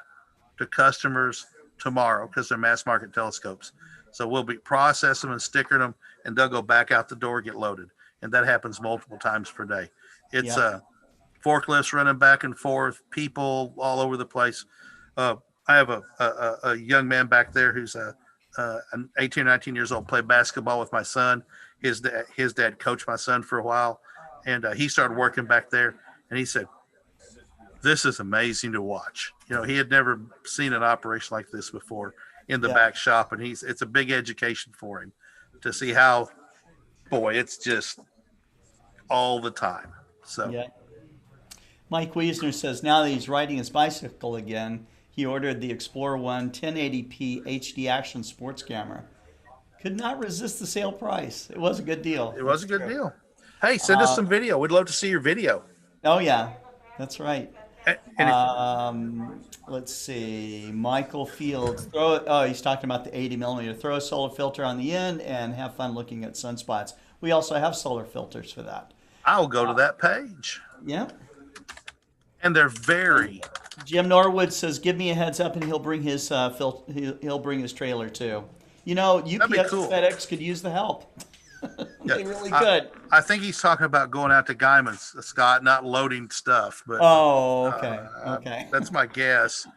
to customers tomorrow because they're mass market telescopes. So we'll be processing them and sticking them, and they'll go back out the door, get loaded. And that happens multiple times per day. It's forklifts running back and forth, people all over the place. I have a young man back there who's an 18 or 19 years old, played basketball with my son. His dad coached my son for a while, and he started working back there, and he said, "This is amazing to watch." He had never seen an operation like this before in the back shop, and it's a big education for him to see how, boy, it's just all the time. So Mike Wiesner says now that he's riding his bicycle again, he ordered the Explorer 1 1080p HD action sports camera. Could not resist the sale price. It was a good deal. It was a good deal. Hey, send us some video. We'd love to see your video. Oh, yeah. That's right. Let's see. Michael Fields. He's talking about the 80 millimeter. Throw a solar filter on the end and have fun looking at sunspots. We also have solar filters for that. I'll go to that page. Yeah. And they're very. Jim Norwood says, "Give me a heads up, and he'll bring his he'll bring his trailer too." UPS and FedEx could use the help. They really could. I think he's talking about going out to Guyman's, Scott, not loading stuff. But okay. That's my guess.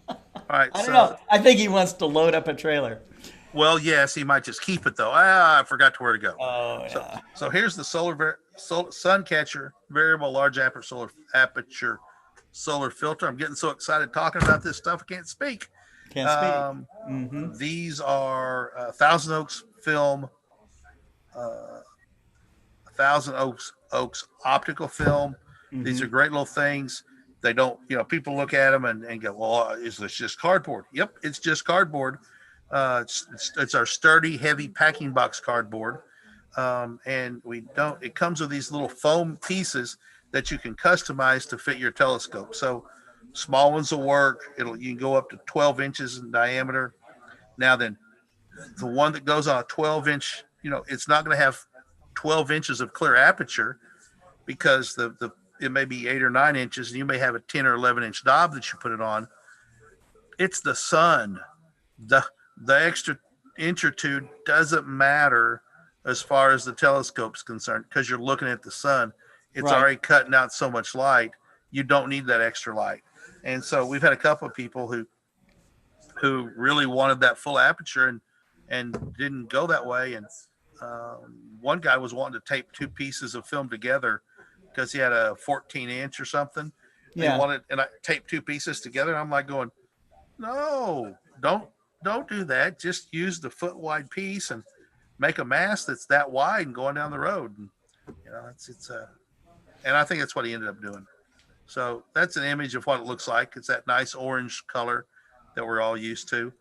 All right. I don't know. I think he wants to load up a trailer. Well, yes, he might just keep it though. I forgot where to go. Oh, yeah. So here's the sun catcher variable large aperture solar filter. I'm getting so excited talking about this stuff I can't speak. These are Thousand Oaks film, Thousand Oaks optical film. These are great little things. They don't, people look at them and go, "Well, is this just cardboard?" Yep, it's just cardboard. It's our sturdy, heavy packing box cardboard. And it comes with these little foam pieces that you can customize to fit your telescope. So small ones will work. You can go up to 12 inches in diameter. Now then, the one that goes on a 12-inch, it's not going to have 12 inches of clear aperture because it may be 8 or 9 inches, and you may have a 10 or 11-inch knob that you put it on. It's the sun. The extra inch or two doesn't matter as far as the telescope's concerned because you're looking at the sun. It's already cutting out so much light. You don't need that extra light. And so we've had a couple of people who really wanted that full aperture and didn't go that way. And one guy was wanting to tape two pieces of film together because he had a 14-inch or something. Yeah. And I taped two pieces together. And I'm like going, no, don't do that. Just use the foot wide piece and make a mast that's that wide and going down the road. And, and I think that's what he ended up doing. So that's an image of what it looks like. It's that nice orange color that we're all used to.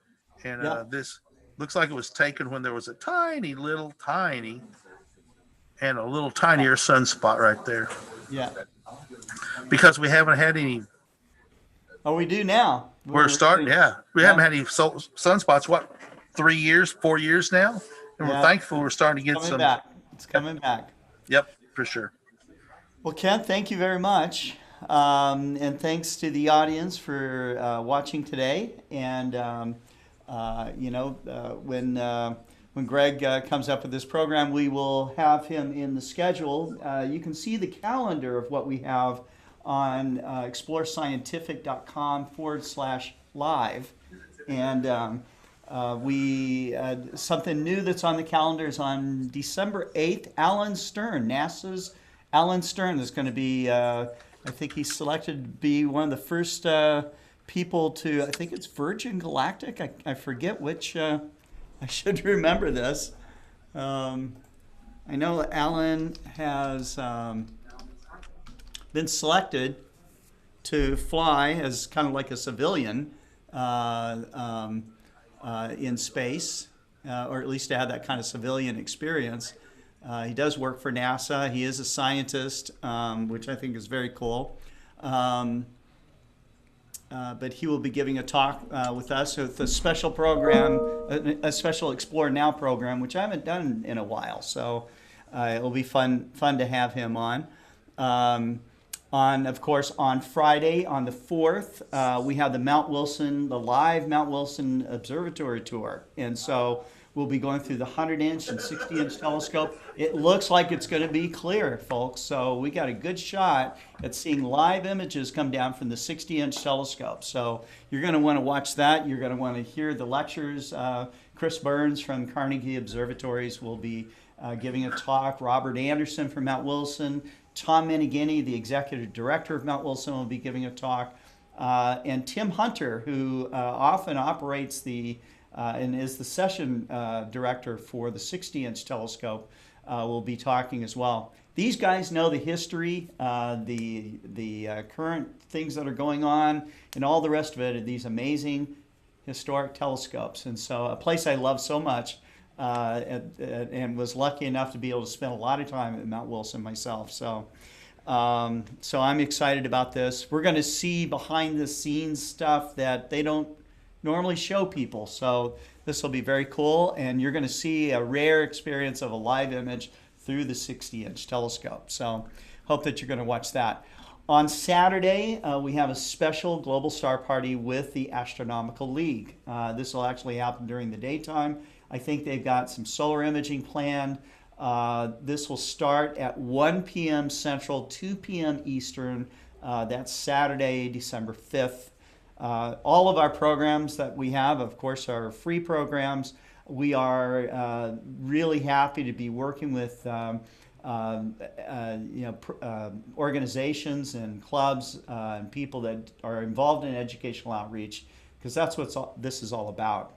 And this looks like it was taken when there was a tiny and a little tinier sunspot right there. Yeah. Because we haven't had any. Oh, we do now. We're starting. Yeah. We haven't had any sunspots, 4 years now? And we're thankful we're starting to get some. It's coming back. Yep, for sure. Well, Ken, thank you very much. And thanks to the audience for watching today. And, when Greg comes up with this program, we will have him in the schedule. You can see the calendar of what we have on explorescientific.com/live. And something new that's on the calendar is on December 8th, Alan Stern, NASA's Alan Stern is going to be, I think he's selected to be one of the first people to, I think it's Virgin Galactic. I forget which, I should remember this. I know Alan has been selected to fly as kind of like a civilian in space. or at least to have that kind of civilian experience. He does work for NASA. He is a scientist, which I think is very cool. But he will be giving a talk with us with a special program, a special Explore Now program, which I haven't done in a while. So it'll be fun to have him on. Of course, on Friday, on the 4th, we have the live Mount Wilson Observatory tour. And so we'll be going through the 100-inch and 60-inch telescope. It looks like it's going to be clear, folks. So we got a good shot at seeing live images come down from the 60-inch telescope. So you're going to want to watch that. You're going to want to hear the lectures. Chris Burns from Carnegie Observatories will be giving a talk. Robert Anderson from Mount Wilson. Tom Meneghini, the executive director of Mount Wilson, will be giving a talk. And Tim Hunter, who often operates and is the session director for the 60-inch telescope, will be talking as well. These guys know the history, the current things that are going on, and all the rest of it are these amazing historic telescopes. And so a place I love so much, and was lucky enough to be able to spend a lot of time at Mount Wilson myself. So I'm excited about this. We're going to see behind the scenes stuff that they don't normally show people. So this will be very cool, and you're going to see a rare experience of a live image through the 60-inch telescope. So hope that you're going to watch that. On Saturday, we have a special Global Star Party with the Astronomical League. This will actually happen during the daytime. I think they've got some solar imaging planned. This will start at 1 p.m. Central, 2 p.m. Eastern. That's Saturday, December 5th. All of our programs that we have, of course, are free programs. We are really happy to be working with organizations and clubs and people that are involved in educational outreach, because that's what this is all about.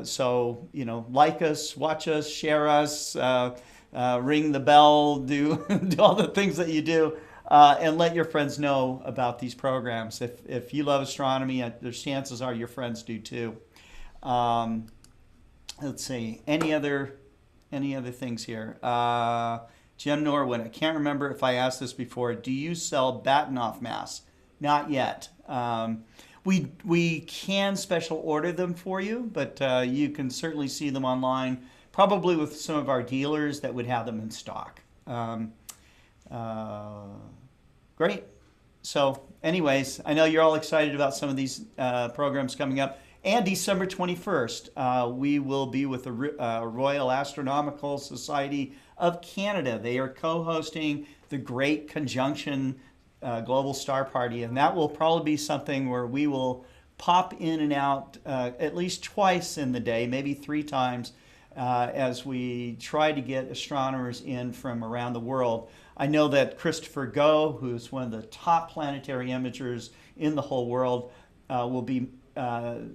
So, like us, watch us, share us, ring the bell, do all the things that you do. And let your friends know about these programs. If you love astronomy, there's chances are your friends do too. Let's see, any other things here? Jim Norwood, I can't remember if I asked this before. Do you sell Bahtinov masks? Not yet. We can special order them for you, but you can certainly see them online, probably with some of our dealers that would have them in stock. Great. So anyways, I know you're all excited about some of these programs coming up. And December 21st, we will be with the Royal Astronomical Society of Canada. They are co-hosting the Great Conjunction Global Star Party, and that will probably be something where we will pop in and out at least twice in the day, maybe 3 times, as we try to get astronomers in from around the world. I know that Christopher Goh, who's one of the top planetary imagers in the whole world, will be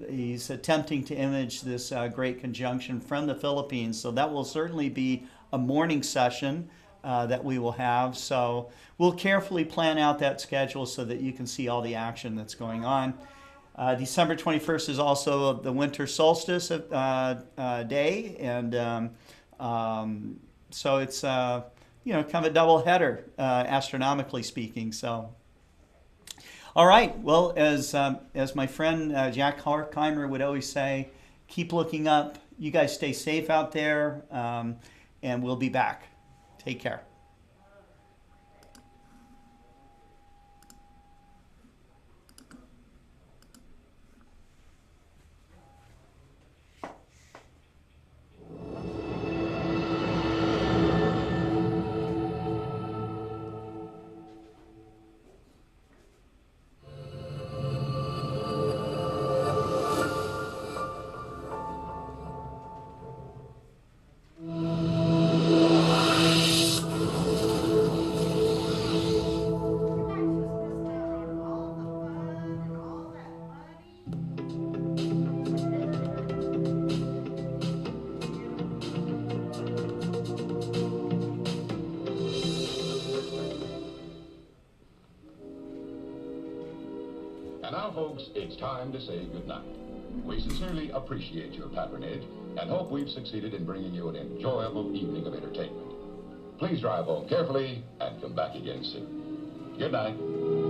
he's attempting to image this Great Conjunction from the Philippines. So that will certainly be a morning session that we will have. So we'll carefully plan out that schedule so that you can see all the action that's going on. December 21st is also the winter solstice day, and so it's kind of a double header, astronomically speaking. So, all right. Well, as my friend Jack Horkheimer would always say, keep looking up. You guys stay safe out there, and we'll be back. Take care. And now, folks, it's time to say goodnight. We sincerely appreciate your patronage and hope we've succeeded in bringing you an enjoyable evening of entertainment. Please drive home carefully and come back again soon. Good night.